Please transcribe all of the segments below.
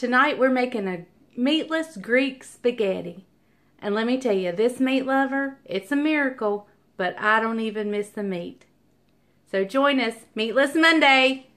Tonight we're making a meatless Greek spaghetti. And let me tell you, this meat lover, it's a miracle, but I don't even miss the meat. So join us, Meatless Monday.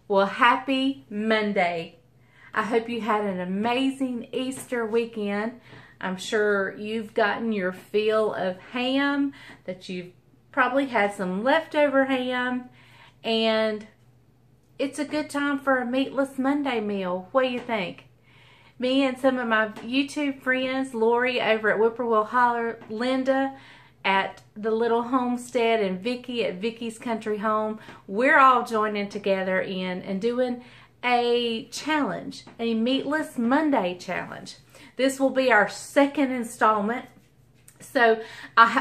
Well, happy Monday. I hope you had an amazing Easter weekend. I'm sure you've gotten your fill of ham, that you've probably had some leftover ham, and it's a good time for a Meatless Monday meal. What do you think? Me and some of my YouTube friends, Lori over at Whippoorwill, Hollar, Linda at the little Homestead, and Vickie at Vickie's Country Home, we're all joining together in and doing a challenge, a Meatless Monday challenge. This will be our second installment. So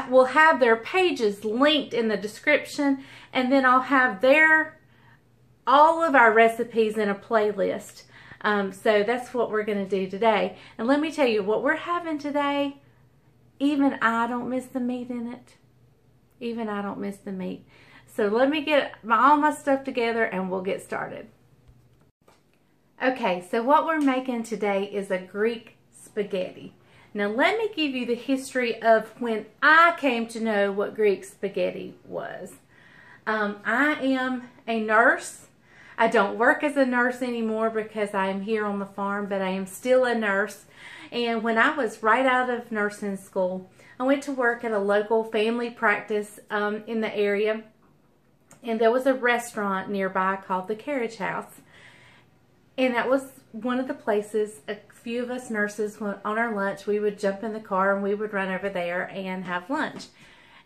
we'll have their pages linked in the description, and then I'll have all of our recipes in a playlist. So that's what we're going to do today. And let me tell you, what we're having today, even I don't miss the meat in it. Even I don't miss the meat. So let me get all my stuff together and we'll get started. Okay, so what we're making today is a Greek spaghetti. Now let me give you the history of when I came to know what Greek spaghetti was. I am a nurse. I don't work as a nurse anymore because I am here on the farm, but I am still a nurse. And when I was right out of nursing school, I went to work at a local family practice in the area. And there was a restaurant nearby called the Carriage House. And that was one of the places a few of us nurses, on our lunch, we would jump in the car and we would run over there and have lunch.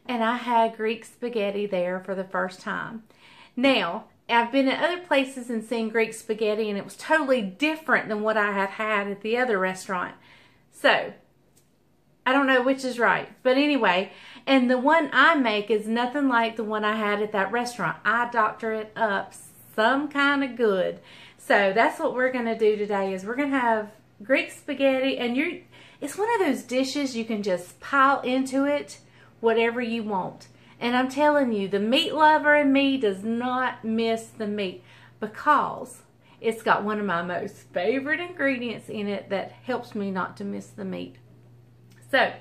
And I had Greek spaghetti there for the first time. Now, I've been at other places and seen Greek spaghetti, and it was totally different than what I had had at the other restaurant. So, I don't know which is right. But anyway, and the one I make is nothing like the one I had at that restaurant. I doctor it up some kind of good. So, that's what we're going to do today, is we're going to have Greek spaghetti. And it's one of those dishes you can just pile into it whatever you want. And I'm telling you, the meat lover in me does not miss the meat, because it's got one of my most favorite ingredients in it that helps me not to miss the meat. So,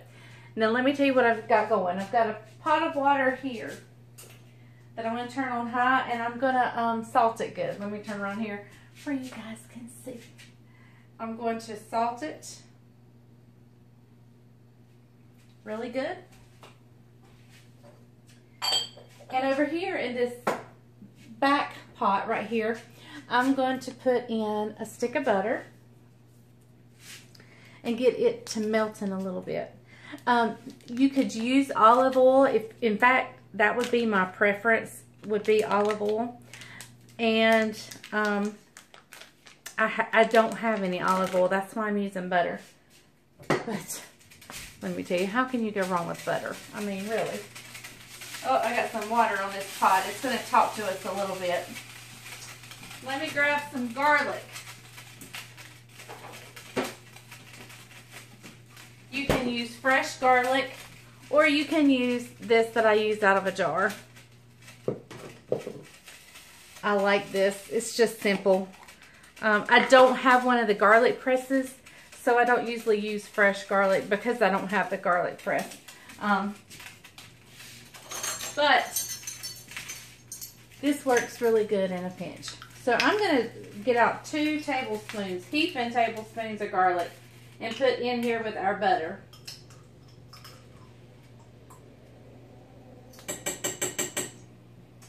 now let me tell you what I've got going. I've got a pot of water here that I'm going to turn on high, and I'm going to salt it good. Let me turn around here where you guys can see. I'm going to salt it really good. And over here in this back pot right here, I'm going to put in a stick of butter and get it to melt in a little bit. You could use olive oil. In fact, that would be my preference, would be olive oil. And I don't have any olive oil. That's why I'm using butter. But let me tell you, how can you go wrong with butter? I mean, really. Oh, I got some water on this pot. It's going to talk to us a little bit. Let me grab some garlic. You can use fresh garlic, or you can use this that I used out of a jar. I like this. It's just simple. I don't have one of the garlic presses, so I don't usually use fresh garlic because I don't have the garlic press. But this works really good in a pinch. So I'm going to get out 2 tablespoons, heaping tablespoons of garlic, and put in here with our butter.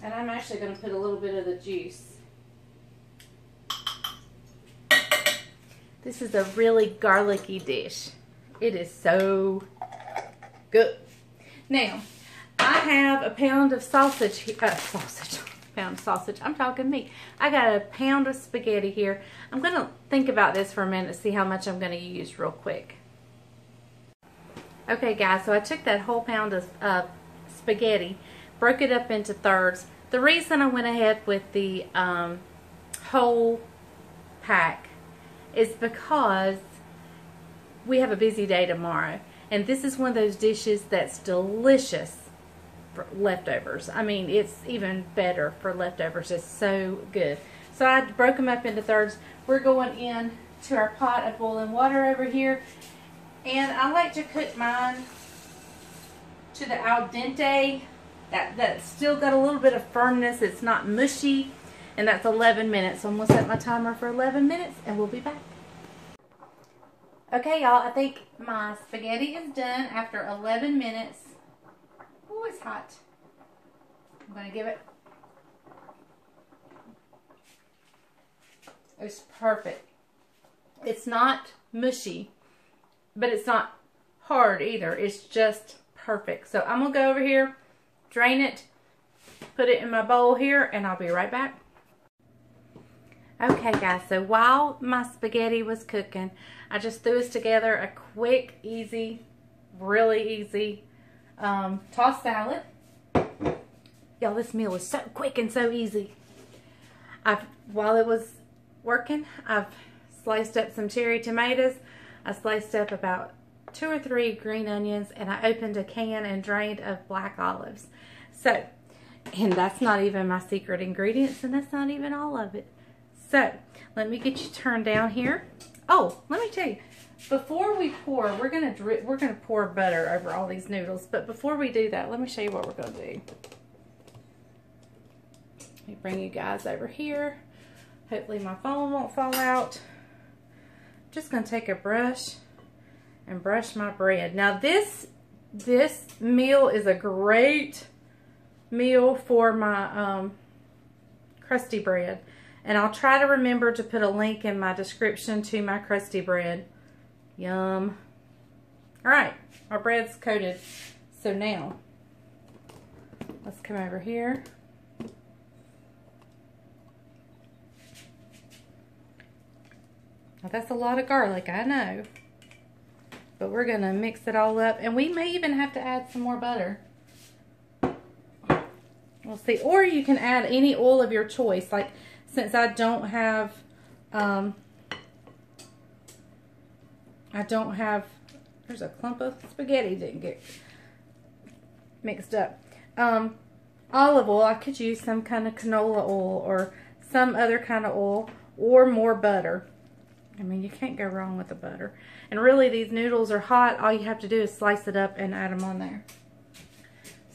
And I'm actually going to put a little bit of the juice. This is a really garlicky dish. It is so good. Now, I have a pound of sausage, pound of sausage. I'm talking meat. I got a pound of spaghetti here. I'm going to think about this for a minute to see how much I'm going to use real quick. Okay guys, so I took that whole pound of spaghetti, broke it up into thirds. The reason I went ahead with the whole pack is because we have a busy day tomorrow, and this is one of those dishes that's delicious for leftovers. I mean, it's even better for leftovers. It's so good. So I broke them up into thirds. We're going in to our pot of boiling water over here, and I like to cook mine to the al dente. That's still got a little bit of firmness. It's not mushy, and that's 11 minutes. So I'm going to set my timer for 11 minutes, and we'll be back. Okay, y'all, I think my spaghetti is done after 11 minutes. Oh, it's hot. I'm going to give it. It's perfect. It's not mushy, but it's not hard either. It's just perfect. So I'm going to go over here, drain it, put it in my bowl here, and I'll be right back. Okay guys, so while my spaghetti was cooking, I just threw us together a quick, easy, really easy tossed salad. Y'all, this meal is so quick and so easy. While it was working, I've sliced up some cherry tomatoes. I sliced up about 2 or 3 green onions, and I opened a can and drained of black olives. So, and that's not even my secret ingredients, and that's not even all of it. So, let me get you turned down here. Oh, let me tell you, before we pour, we're gonna pour butter over all these noodles. But before we do that, let me show you what we're gonna do. Let me bring you guys over here. Hopefully my phone won't fall out. I'm just gonna take a brush and brush my bread. Now this meal is a great meal for my crusty bread. And I'll try to remember to put a link in my description to my crusty bread. Yum. Alright, our bread's coated. So now, let's come over here. Now that's a lot of garlic, I know. But we're going to mix it all up. And we may even have to add some more butter. We'll see. Or you can add any oil of your choice. Like, since I don't have, there's a clump of spaghetti didn't get mixed up. Olive oil, I could use some kind of canola oil or some other kind of oil, or more butter. I mean, you can't go wrong with the butter. And really, these noodles are hot. All you have to do is slice it up and add them on there.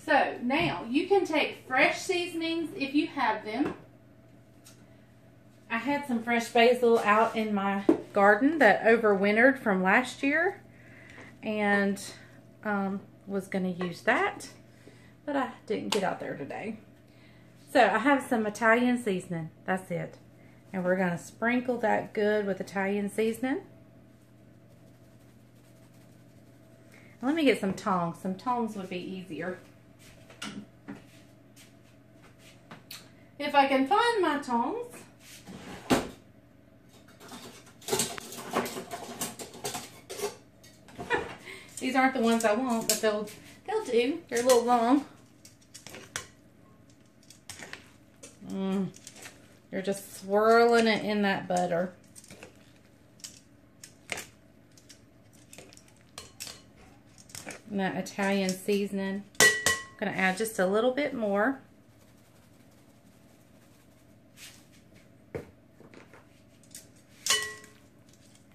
So, now, you can take fresh seasonings if you have them. I had some fresh basil out in my garden that overwintered from last year, and was going to use that, but I didn't get out there today. So I have some Italian seasoning. That's it. And we're going to sprinkle that good with Italian seasoning. Let me get some tongs. Some tongs would be easier. If I can find my tongs. These aren't the ones I want, but they'll do. They're a little long. You're just swirling it in that butter. And that Italian seasoning. I'm going to add just a little bit more.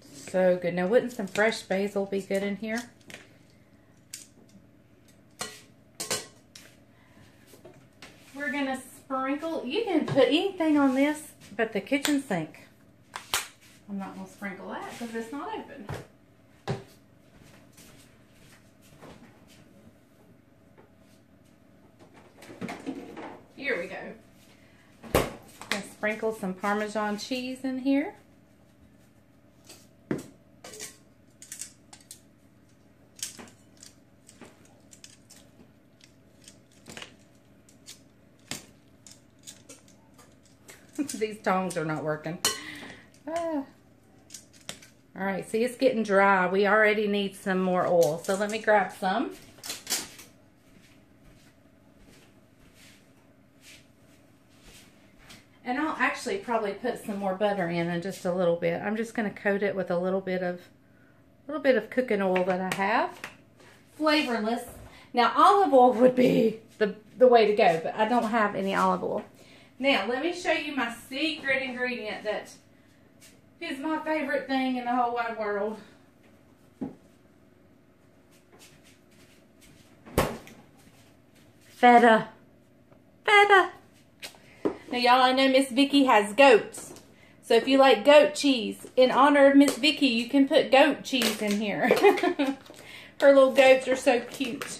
So good. Now, wouldn't some fresh basil be good in here? We're going to sprinkle. You can put anything on this but the kitchen sink. I'm not going to sprinkle that because it's not open. Here we go. Gonna sprinkle some Parmesan cheese in here. These tongs are not working. All right, see, it's getting dry. We already need some more oil. So let me grab some. And I'll actually probably put some more butter in just a little bit. I'm just going to coat it with a little bit of cooking oil that I have. Flavorless. Now, olive oil would be the way to go, but I don't have any olive oil. Now, let me show you my secret ingredient that is my favorite thing in the whole wide world. Feta. Feta. Now, y'all, I know Miss Vickie has goats. So if you like goat cheese, in honor of Miss Vickie, you can put goat cheese in here. Her little goats are so cute.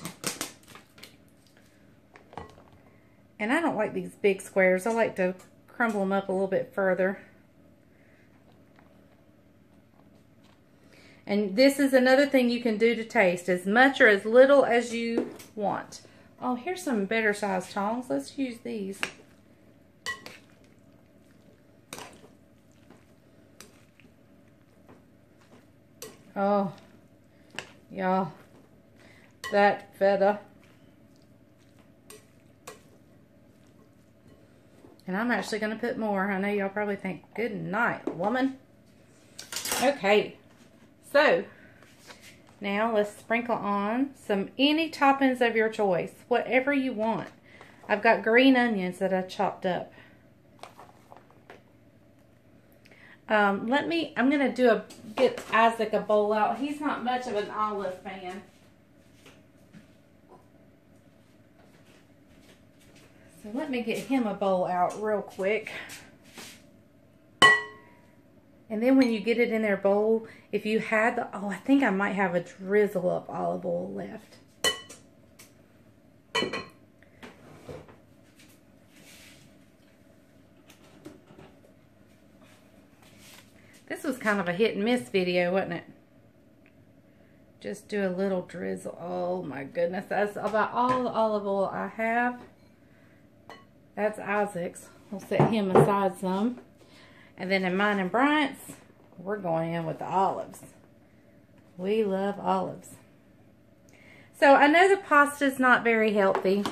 And I don't like these big squares. I like to crumble them up a little bit further. And this is another thing you can do to taste, as much or as little as you want. Oh, here's some better sized tongs. Let's use these. Oh, y'all, that feta. And I'm actually going to put more. I know y'all probably think, good night, woman. Okay, so now let's sprinkle on any toppings of your choice, whatever you want. I've got green onions that I chopped up. I'm going to get Isaac a bowl out. He's not much of an olive fan. So let me get him a bowl out real quick. And then when you get it in their bowl, if you had I think I might have a drizzle of olive oil left. This was kind of a hit and miss video, wasn't it? Just do a little drizzle. Oh my goodness, that's about all the olive oil I have. That's Isaac's. We'll set him aside some. And then in mine and Bryant's, we're going in with the olives. We love olives. So I know the pasta's not very healthy,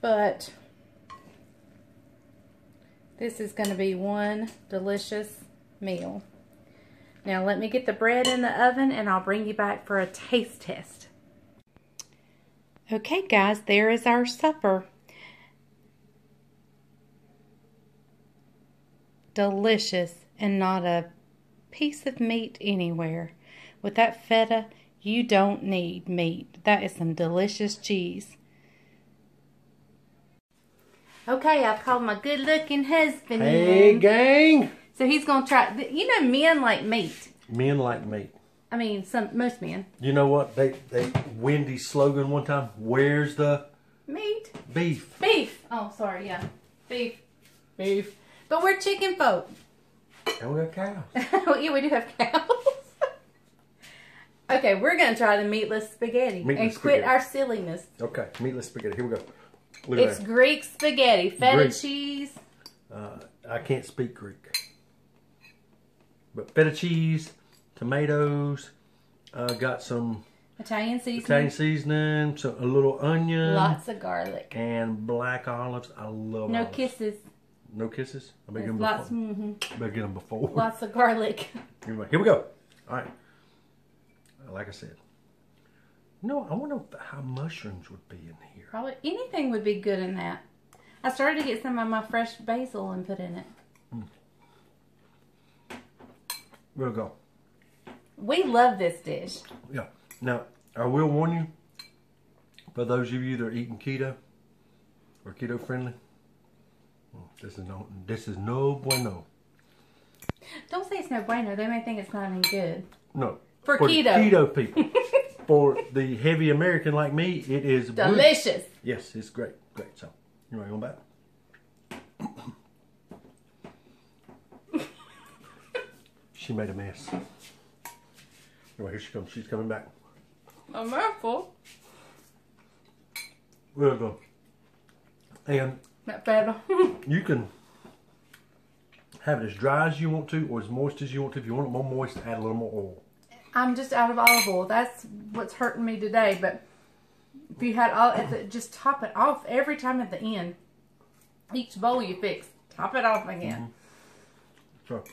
but this is going to be one delicious meal. Now let me get the bread in the oven and I'll bring you back for a taste test. Okay guys, there is our supper. Delicious and not a piece of meat anywhere. With that feta, you don't need meat. That is some delicious cheese. Okay, I've called my good-looking husband Hey, in. gang! So he's going to try. You know, men like meat. Men like meat. I mean, most men. You know what? Wendy's slogan one time, where's the meat? Beef. Beef. Oh, sorry, yeah. Beef. Beef. But we're chicken folk. And we got cows. Yeah, we do have cows. Okay, we're going to try the meatless spaghetti. Quit spaghetti. our silliness. Okay, meatless spaghetti. Here we go. Look It's at that. Greek spaghetti. Feta Greek. cheese. I can't speak Greek. But feta cheese, tomatoes, got some Italian seasoning. a little onion. Lots of garlic. And black olives. I love No olives. kisses. No kisses? I better get them Lots, before. Better get them before. lots of garlic. Anyway, here we go. All right. Like I said. No, I wonder how mushrooms would be in here. Probably anything would be good in that. I started to get some of my fresh basil and put in it. We'll go. We love this dish. Yeah. Now, I will warn you, for those of you that are eating keto or keto friendly, this is no bueno. Don't say it's no bueno. They may think it's not any good. No. For the keto. keto people. For the heavy American like me, it is delicious. Yes, it's great. Great. So, you want to go back? She made a mess. Anyway, here she comes. She's coming back. A mouthful. We'll go. And That feta. You can have it as dry as you want to or as moist as you want to. If you want it more moist, add a little more oil. I'm just out of olive oil. That's what's hurting me today. But if you had all, just top it off every time at the end. Each bowl you fix, top it off again. So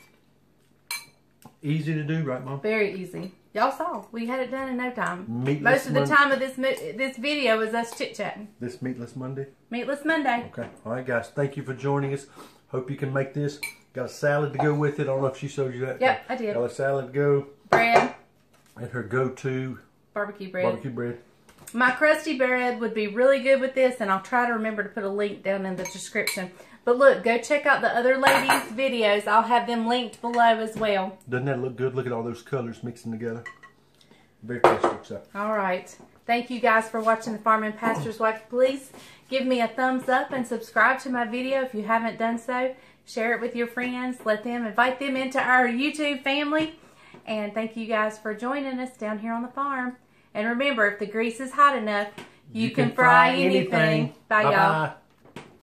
easy to do, right, Mom? Very easy. Y'all saw we had it done in no time. Meatless Most of the time of this video was us chit chatting. This Meatless Monday. Meatless Monday. Okay. All right, guys. Thank you for joining us. Hope you can make this. Got a salad to go with it. I don't know if she showed you that. Yep, I did. Got a salad to go. Bread. And her go-to Barbecue bread. barbecue bread. My crusty bread would be really good with this, and I'll try to remember to put a link down in the description. But look, go check out the other ladies' videos. I'll have them linked below as well. Doesn't that look good? Look at all those colors mixing together. Very tasty. So. All right. Thank you guys for watching the Farm and Pastor's Wife. Please give me a thumbs up and subscribe to my video if you haven't done so. Share it with your friends. Invite them into our YouTube family. And thank you guys for joining us down here on the farm. And remember, if the grease is hot enough, you can fry anything. Bye, y'all.